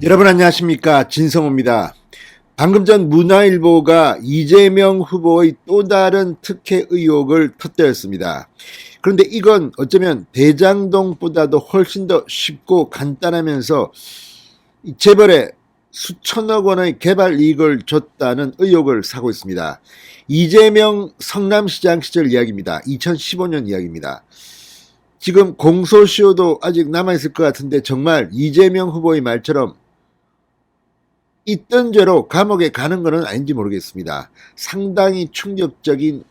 여러분 안녕하십니까, 진성호입니다. 방금 전 문화일보가 이재명 후보의 또 다른 특혜 의혹을 터뜨렸습니다. 그런데 이건 어쩌면 대장동보다도 훨씬 더 쉽고 간단하면서 재벌에 수천억 원의 개발 이익을 줬다는 의혹을 사고 있습니다. 이재명 성남시장 시절 이야기입니다. 2015년 이야기입니다. 지금 공소시효도 아직 남아있을 것 같은데 정말 이재명 후보의 말처럼 있던 죄로 감옥에 가는 것은 아닌지 모르겠습니다. 상당히 충격적인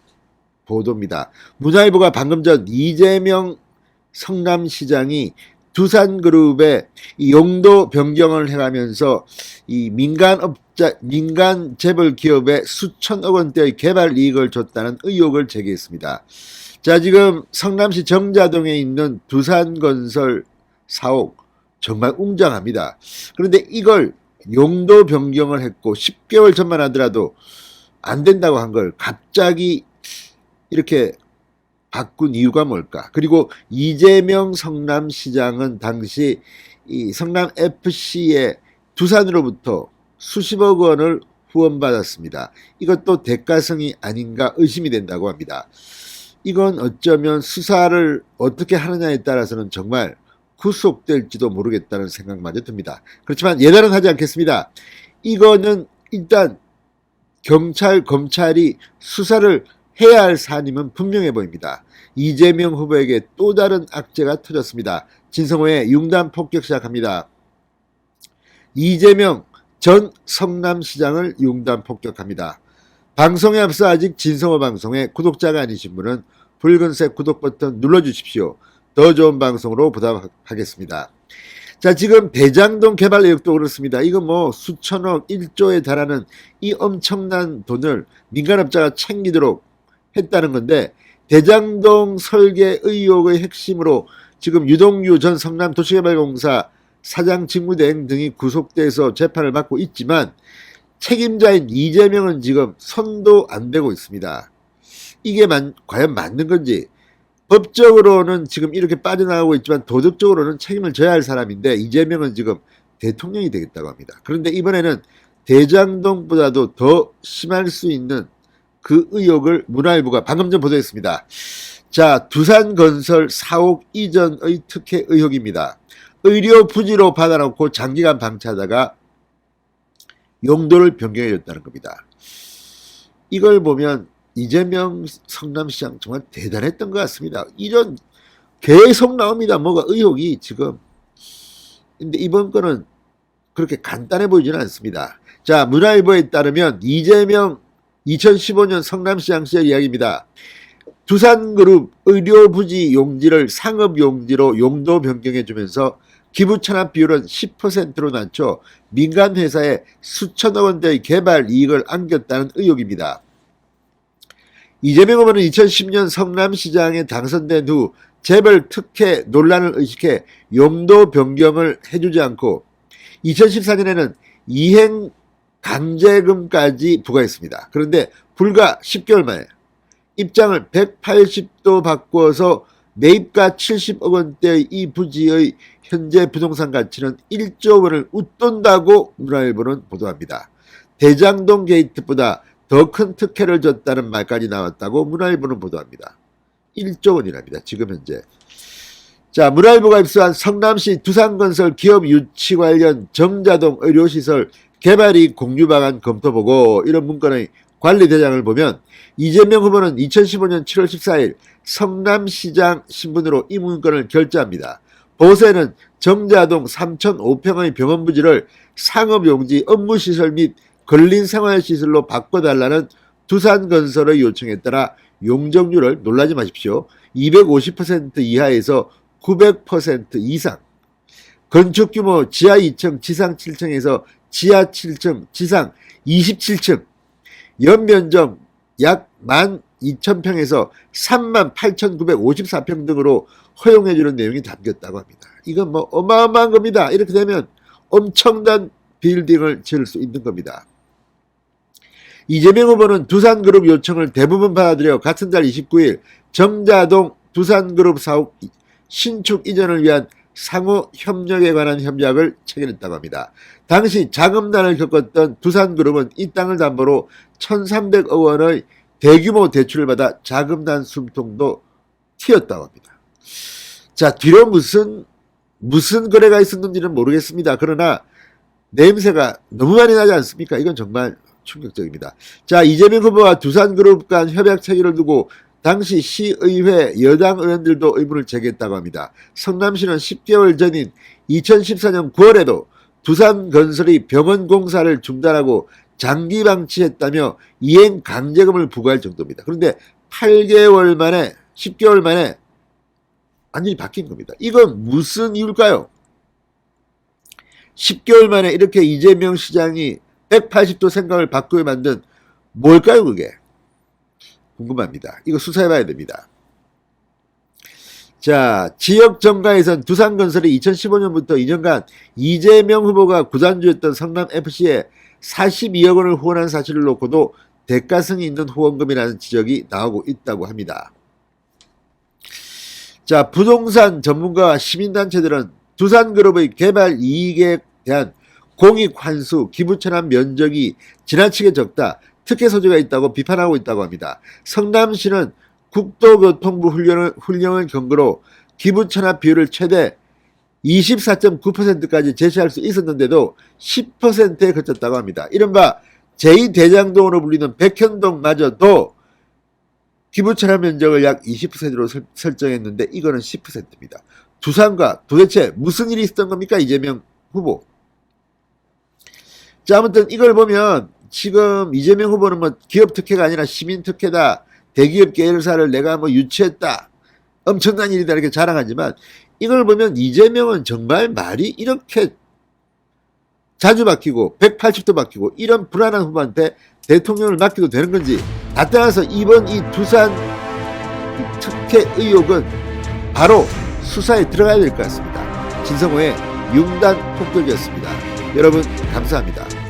보도입니다. 문화일보가 방금 전 이재명 성남시장이 두산그룹의 용도 변경을 해가면서 이 민간 재벌 기업에 수천억 원대의 개발 이익을 줬다는 의혹을 제기했습니다. 자, 지금 성남시 정자동에 있는 두산건설 사옥 정말 웅장합니다. 그런데 이걸 용도 변경을 했고 10개월 전만 하더라도 안 된다고 한 걸 갑자기 이렇게 바꾼 이유가 뭘까? 그리고 이재명 성남시장은 당시 이 성남FC의 두산으로부터 수십억 원을 후원받았습니다. 이것도 대가성이 아닌가 의심이 된다고 합니다. 이건 어쩌면 수사를 어떻게 하느냐에 따라서는 정말 구속될지도 모르겠다는 생각마저 듭니다. 그렇지만 예단은 하지 않겠습니다. 이거는 일단 경찰, 검찰이 수사를 해야 할 사안임은 분명해 보입니다. 이재명 후보에게 또 다른 악재가 터졌습니다. 진성호의 융단 폭격 시작합니다. 이재명 전 성남시장을 융단 폭격합니다. 방송에 앞서 아직 진성호 방송에 구독자가 아니신 분은 붉은색 구독 버튼 눌러주십시오. 더 좋은 방송으로 보답하겠습니다. 자, 지금 대장동 개발 의혹도 그렇습니다. 이거 뭐 수천억 1조에 달하는 이 엄청난 돈을 민간업자가 챙기도록 했다는 건데, 대장동 설계 의혹의 핵심으로 지금 유동규 전 성남도시개발공사 사장 직무대행 등이 구속돼서 재판을 받고 있지만 책임자인 이재명은 지금 손도 안 대고 있습니다. 이게 과연 맞는 건지, 법적으로는 지금 이렇게 빠져나가고 있지만 도덕적으로는 책임을 져야 할 사람인데 이재명은 지금 대통령이 되겠다고 합니다. 그런데 이번에는 대장동보다도 더 심할 수 있는 그 의혹을 문화일보가 방금 전 보도했습니다. 자, 두산건설 사옥 이전의 특혜 의혹입니다. 의료 부지로 받아놓고 장기간 방치하다가 용도를 변경해줬다는 겁니다. 이걸 보면 이재명 성남시장 정말 대단했던 것 같습니다. 이런 계속 나옵니다. 뭐가 의혹이 지금. 근데 이번 거는 그렇게 간단해 보이지는 않습니다. 자, 문화일보에 따르면 이재명 2015년 성남시장 시절 이야기입니다. 두산그룹 의료부지 용지를 상업용지로 용도 변경해주면서 기부찬합 비율은 10%로 낮춰 민간회사에 수천억 원대의 개발 이익을 안겼다는 의혹입니다. 이재명 후보는 2010년 성남시장에 당선된 후 재벌 특혜 논란을 의식해 용도 변경을 해주지 않고 2014년에는 이행 강제금까지 부과했습니다. 그런데 불과 10개월 만에 입장을 180도 바꾸어서 매입가 70억 원대의 이 부지의 현재 부동산 가치는 1조 원을 웃돈다고 문화일보는 보도합니다. 대장동 게이트보다 더 큰 특혜를 줬다는 말까지 나왔다고 문화일보는 보도합니다. 1조 원이랍니다. 지금 현재. 자, 문화일보가 입수한 성남시 두산건설 기업 유치 관련 정자동 의료시설 개발이익 공유 방안 검토보고, 이런 문건의 관리대장을 보면 이재명 후보는 2015년 7월 14일 성남시장 신분으로 이 문건을 결제합니다. 보고서에는 정자동 3,500평의 병원부지를 상업용지, 업무시설 및 근린생활시설로 바꿔달라는 두산건설의 요청에 따라 용적률을, 놀라지 마십시오, 250% 이하에서 900% 이상, 건축규모 지하 2층, 지상 7층에서 지하 7층, 지상 27층, 연면적 약 12,000평에서 38,954평 등으로 허용해주는 내용이 담겼다고 합니다. 이건 뭐 어마어마한 겁니다. 이렇게 되면 엄청난 빌딩을 지을 수 있는 겁니다. 이재명 후보는 두산그룹 요청을 대부분 받아들여 같은 달 29일 정자동 두산그룹 사옥 신축 이전을 위한 상호 협력에 관한 협약을 체결했다고 합니다. 당시 자금난을 겪었던 두산그룹은 이 땅을 담보로 1,300억 원의 대규모 대출을 받아 자금난 숨통도 튀었다고 합니다. 자, 뒤로 무슨 거래가 있었는지는 모르겠습니다. 그러나 냄새가 너무 많이 나지 않습니까? 이건 정말 충격적입니다. 자, 이재명 후보와 두산그룹 간 협약 체결을 두고 당시 시의회 여당 의원들도 의문을 제기했다고 합니다. 성남시는 10개월 전인 2014년 9월에도 두산건설이 병원 공사를 중단하고 장기 방치했다며 이행 강제금을 부과할 정도입니다. 그런데 8개월 만에 10개월 만에 완전히 바뀐 겁니다. 이건 무슨 이유일까요? 10개월 만에 이렇게 이재명 시장이 180도 생각을 바꾸게 만든 뭘까요, 그게? 궁금합니다. 이거 수사해봐야 됩니다. 자, 지역 정가에선 두산건설이 2015년부터 2년간 이재명 후보가 구단주였던 성남FC에 42억 원을 후원한 사실을 놓고도 대가성이 있는 후원금이라는 지적이 나오고 있다고 합니다. 자, 부동산 전문가와 시민단체들은 두산그룹의 개발 이익에 대한 공익 환수, 기부 체납 면적이 지나치게 적다, 특혜 소지가 있다고 비판하고 있다고 합니다. 성남시는 국토교통부 훈령을 근거로 기부 체납 비율을 최대 24.9%까지 제시할 수 있었는데도 10%에 그쳤다고 합니다. 이른바 제2대장동으로 불리는 백현동마저도 기부 체납 면적을 약 20%로 설정했는데 이거는 10%입니다. 두산과 도대체 무슨 일이 있었던 겁니까? 이재명 후보. 자, 아무튼 이걸 보면 지금 이재명 후보는 뭐 기업 특혜가 아니라 시민 특혜다, 대기업 계열사를 내가 뭐 유치했다, 엄청난 일이다 이렇게 자랑하지만 이걸 보면 이재명은 정말 말이 이렇게 자주 바뀌고 180도 바뀌고 이런 불안한 후보한테 대통령을 맡기도 되는 건지, 다 떠나서 이번 이 두산 특혜 의혹은 바로 수사에 들어가야 될 것 같습니다. 진성호의 융단 폭격이었습니다. 여러분 감사합니다.